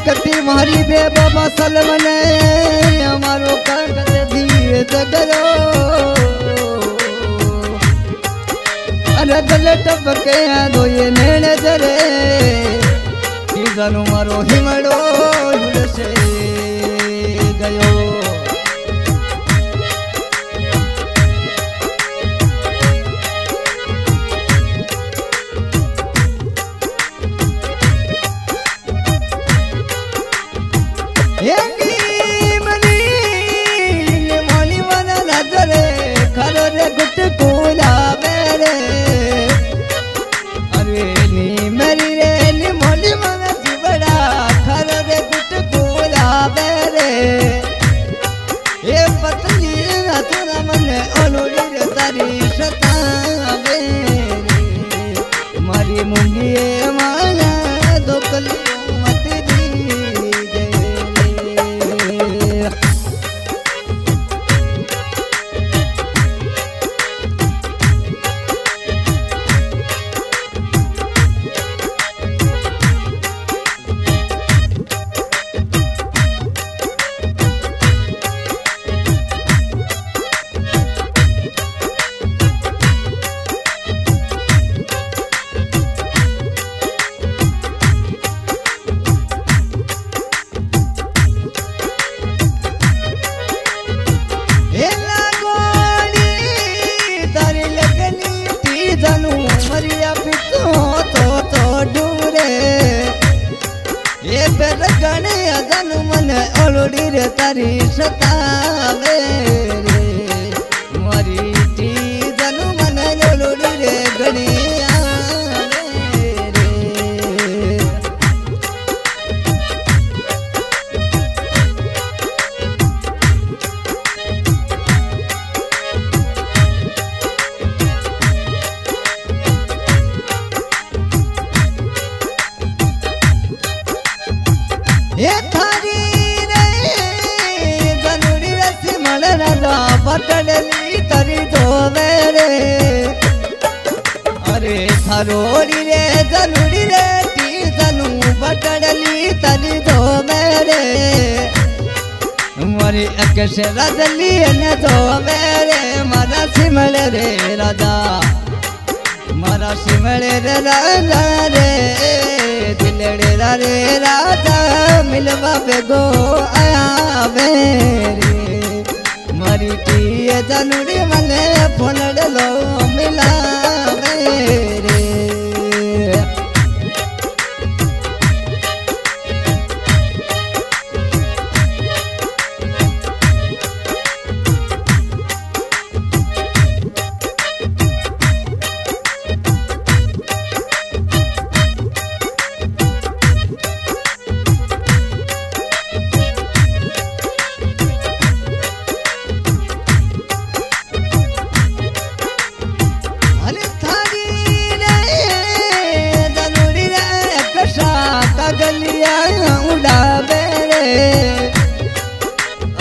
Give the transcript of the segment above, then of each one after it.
कटी मारी बे बाबा सलमने हमारो कंठ धीरे जगरो अरे दल टपके दो ये नैन जरे जानू मारो हिमड़ो से गयो मारी मुंगिए माया दो कलियों मत दीजे ओलड़ी रे तारी सतावे रे मारी टी जनू मन ओलड़ी रे गणिया पटली तरी धोवे रे अरे थरोड़ी रे जनुड़ी रे ती जनु पटली तरी धोवे रे मारी अकश रजली ने धोवे रे मारा सिमले रे राजा मारा सिमले रे राजा रे दिलड़े रे राजा मिलवा बेगो आया मेरी मारी टीए जनुड़ी मने फोनड़ लो मिला मेरे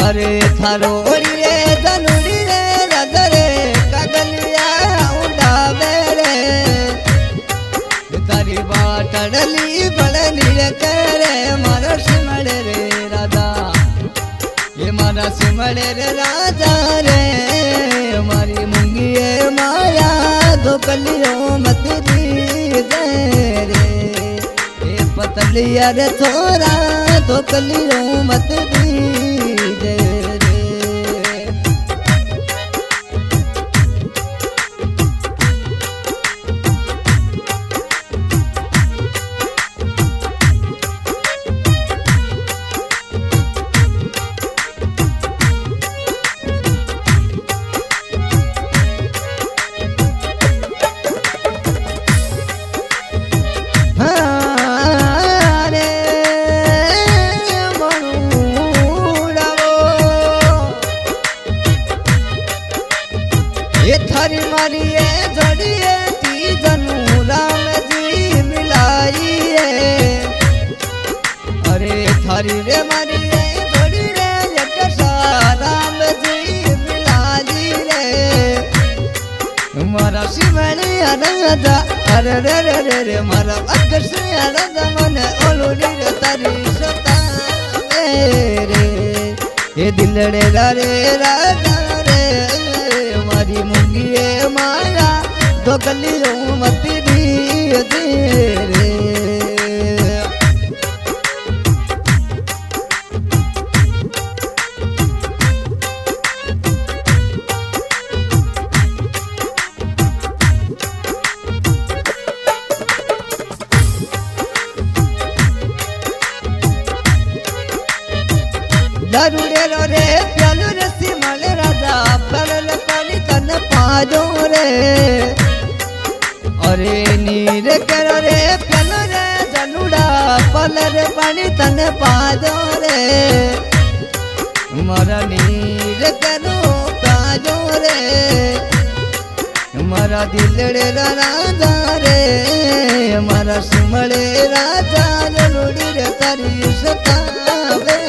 अरे थरोड़ी रे जनुड़ी रे रजरे कगलिया उड़ावे रे तारी बाटड़ली बड़ली रे करे मारा सिमड़े रे राजा ये मारा सिमड़े रे राजा रे मारी मुंगिए माया दो कलियों मत दीजे रे ये पतलिया रे थोड़ा दो कलियों मत दीजे थारी मारिए जोड़िए ती जनू राम जी मिलाइए अरे थारी रे मारिए जोड़ी रे एक राम जी मिलाई रे मारा शिवनी राजा अरे रे रे रे रे मारा अकश राजा मन ओलुड़ी रे तारी सता रे એ દિલડે રે રાજા રે મારી મૂંગીએ માયા તો ગલીઓ મતી દી રે દરુડેલો રે પ્યાલું રસી મળે રાજા પરલ પાણી તને પાજો રે અરે નીર કરો રે પ્યાલો રે જનુડા પલર પાણી તને પાજો રે મારા નીર કરો પાજો રે મારા દિલડે રાજા રે મારા સુમળે રાજા જનુડી રે તારી સતાવે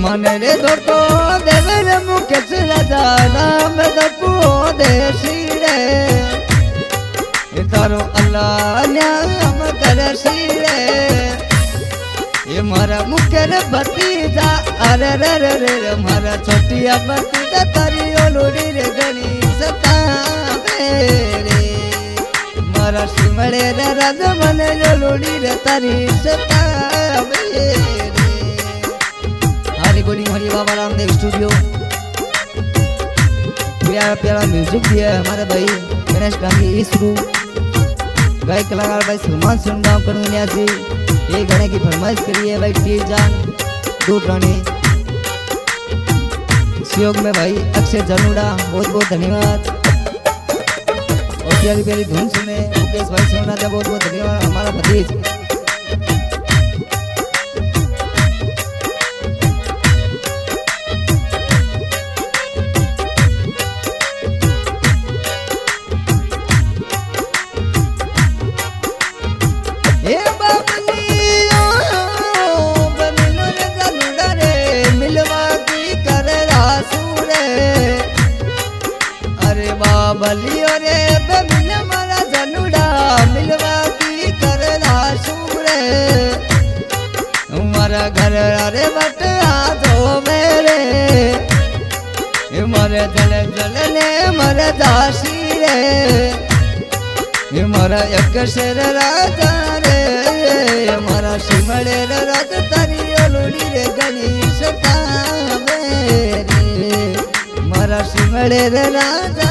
મને રે ધોકો દેવે રે મુકેશ રાજા નામ ધોકો દેશી રે એ તારો અલ્લાહ નામ કરશી રે એ મારા મુકે રે ભતીજા અરે રે રે રે મારા છોટિયા ભતીજા તારી ઓલુડી રે ઘણી સતાવે રે મારા સિમળે રે રાજા મને ઓલુડી રે તારી સતાવે रिकॉर्डिंग हरी बाबा रामदेव स्टूडियो प्यारा प्यारा म्यूजिक भी है हमारे भाई गणेश गांधी ईसरू गायक कलाकार भाई सलमान सुनगाम करूंगा से ये गाने की फरमाइश करी है भाई टी जान दूर रानी सहयोग में भाई अक्षय जनुड़ा बहुत बहुत धन्यवाद और प्यारी प्यारी धुन सुने मुकेश भाई सोना का बहुत बहुत धन्यवाद हमारा भतीज बलियो रे मिल मारा जनुड़ा मिलवा की करला सूरे मारा घर रे बट आधो मेरे मारे जल जल ने मारे दासी रे मारा एक शेर राजा रे मारा सिमड़े राज तारी ओलुड़ी रे गणेश तावे रे मारा सिमड़े राजा